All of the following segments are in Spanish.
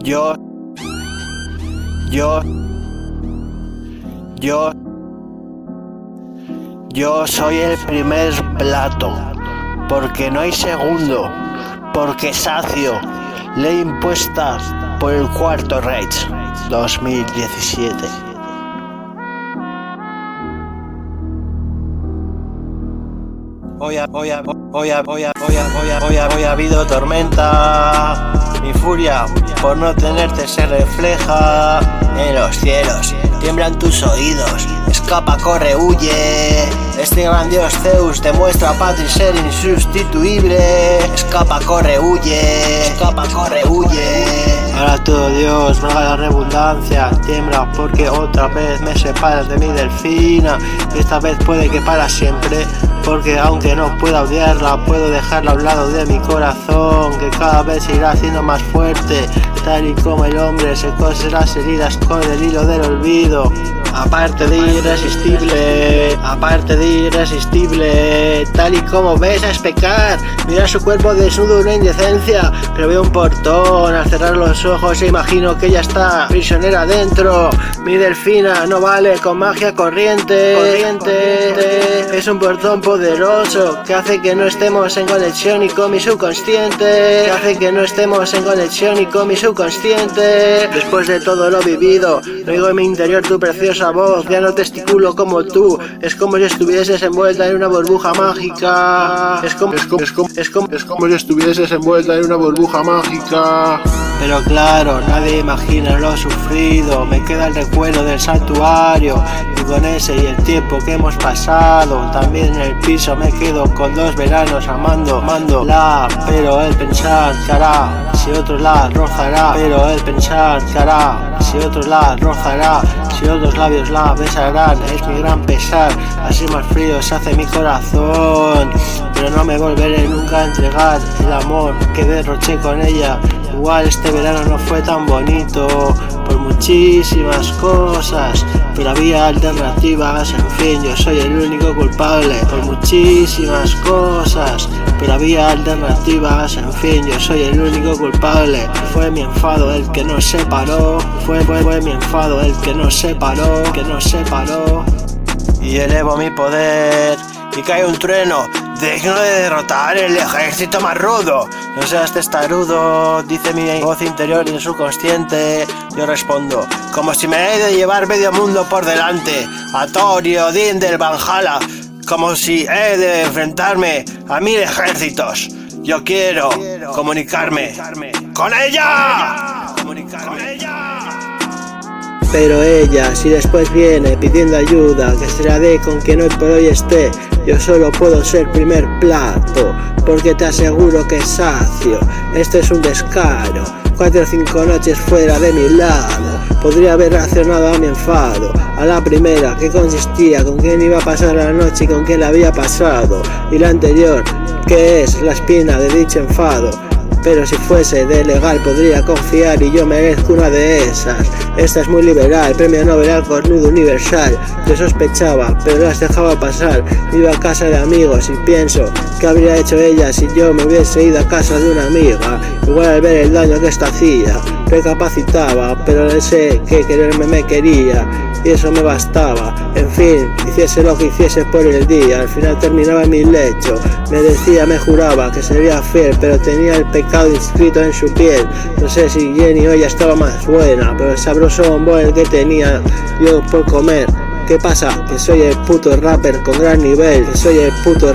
Yo, yo, yo, yo soy el primer plato, porque no hay segundo, porque sacio, ley impuesta por el Cuarto Reich, 2017. Hoy ha habido tormenta. Mi furia por no tenerte se refleja en los cielos. Tiemblan tus oídos. Escapa, corre, huye. Este gran dios Zeus demuestra patria ser insustituible. Escapa, corre, huye. Escapa, corre, huye. Ahora todo Dios, valga la redundancia, tiembla porque otra vez me separas de mi delfina. Y esta vez puede que para siempre, porque aunque no pueda odiarla, puedo dejarla a un lado de mi corazón, que cada vez irá haciendo más fuerte, tal y como el hombre se cose las heridas con el hilo del olvido. Aparte de irresistible, tal y como ves es pecar. Mira su cuerpo desnudo, una indecencia, pero veo un portón. Al cerrar los ojos e imagino que ella está prisionera dentro. Mi delfina no vale con magia corriente. Es un portón poderoso que hace que no estemos en conexión y con mi subconsciente. Después de todo lo vivido, oigo en mi interior tu preciosa voz. Ya no testiculo como tú. Es como si estuvieses envuelta en una burbuja mágica. Es como si estuvieses envuelta en una burbuja mágica. Pero claro, nadie imagina lo sufrido. Me queda el recuerdo del santuario, y con ese y el tiempo que hemos pasado. También en el piso me quedo con 2 veranos amándola. Pero el pensar que hará si otros la rozará. Si otros la rozará, si otros labios la besarán. Es mi gran pesar, así más frío se hace mi corazón. Pero no me volveré nunca a entregar el amor que derroché con ella. Igual este verano no fue tan bonito por muchísimas cosas, pero había alternativas. En fin, yo soy el único culpable por muchísimas cosas, pero había alternativas. En fin, yo soy el único culpable. Fue mi enfado el que nos separó. Fue mi enfado el que nos separó. Y elevo mi poder y cae un trueno digno de derrotar el ejército más rudo. No seas testarudo, dice mi voz interior y el subconsciente. Yo respondo, como si me he de llevar medio mundo por delante, a Thor y Odín del Valhalla, como si he de enfrentarme a 1000 ejércitos. Yo quiero comunicarme con ella. Pero ella, si después viene pidiendo ayuda, que se la dé con quien hoy por hoy esté. Yo solo puedo ser primer plato, porque te aseguro que es sacio. Esto es un descaro. 4 o 5 noches fuera de mi lado. Podría haber reaccionado a mi enfado, a la primera, que consistía con quién iba a pasar la noche y con quién la había pasado. Y la anterior, que es la espina de dicho enfado. Pero si fuese de legal podría confiar y yo merezco una de esas. Esta es muy liberal, premio Nobel al cornudo universal. Yo sospechaba, pero las dejaba pasar. Iba a casa de amigos y pienso, ¿qué habría hecho ella si yo me hubiese ido a casa de una amiga? Igual al ver el daño que esto hacía, recapacitaba, pero sé que quererme me quería. Y eso me bastaba. En fin, hiciese lo que hiciese por el día, al final terminaba en mi lecho. Me decía, me juraba que sería fiel, pero tenía el pecado inscrito en su piel. No sé si Jenny hoy ya estaba más buena, pero el sabroso bombón el que tenía yo por comer. ¿Qué pasa? Que soy el puto rapper con gran nivel. Puto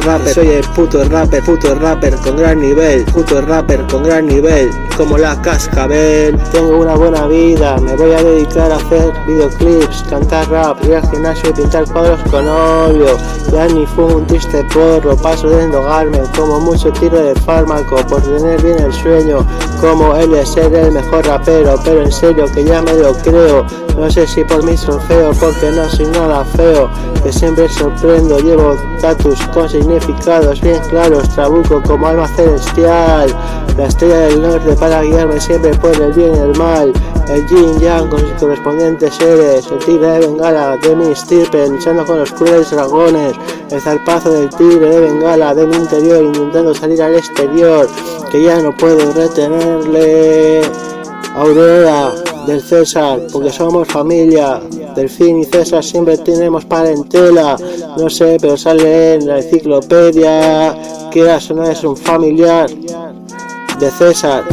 rapper con gran nivel. Como la cascabel. Tengo una buena vida, me voy a dedicar a hacer videoclips, cantar rap, ir al gimnasio y pintar cuadros con óleo. Ya ni fumo un triste porro, paso de endogarme, como mucho tiro de fármaco por tener bien el sueño. Como él es ser el mejor rapero, pero en serio que ya me lo creo. No sé si por mí son feo, porque no soy nada feo, que siempre sorprendo. Llevo tatus con significados bien claros, trabuco como alma celestial, la estrella del norte para guiarme siempre por el bien y el mal. El yin yang con sus correspondientes seres, el tigre de Bengala de mi estirpe luchando con los crueles dragones, el zarpazo del tigre de Bengala de mi interior intentando salir al exterior, que ya no puedo retenerle. Aurora del César, porque somos familia. Delfín y César siempre tenemos parentela. No sé, pero sale en la enciclopedia. Quieras o no, es un familiar de César.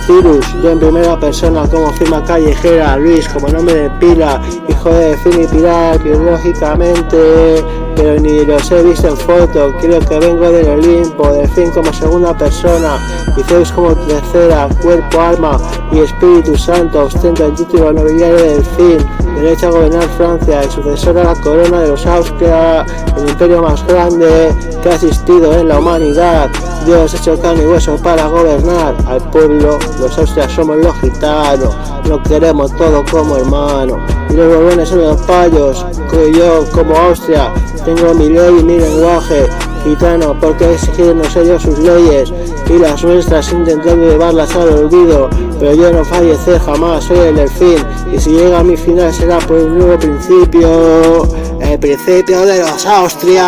Cirus, yo en primera persona como firma callejera. Luis como nombre de pila, hijo de Delfín y Pilar biológicamente, pero ni los he visto en foto. Creo que vengo del Olimpo. Delfín como segunda persona y Zeus como tercera. Cuerpo, alma y Espíritu Santo. Ostenta el título nobiliario de Delfín, derecho a gobernar Francia, el sucesor a la corona de los Austria, el imperio más grande que ha existido en la humanidad. Dios hecho carne y hueso para gobernar al pueblo. Los austrias somos los gitanos, lo queremos todo como hermano. Y los borbones son los payos, yo como Austria tengo mi ley y mi lenguaje gitano, porque exigirnos ellos sus leyes y las nuestras intentando llevarlas al olvido. Pero yo no fallecer jamás, soy el Delfín, y si llega a mi final será por un nuevo principio, el principio de los Austria.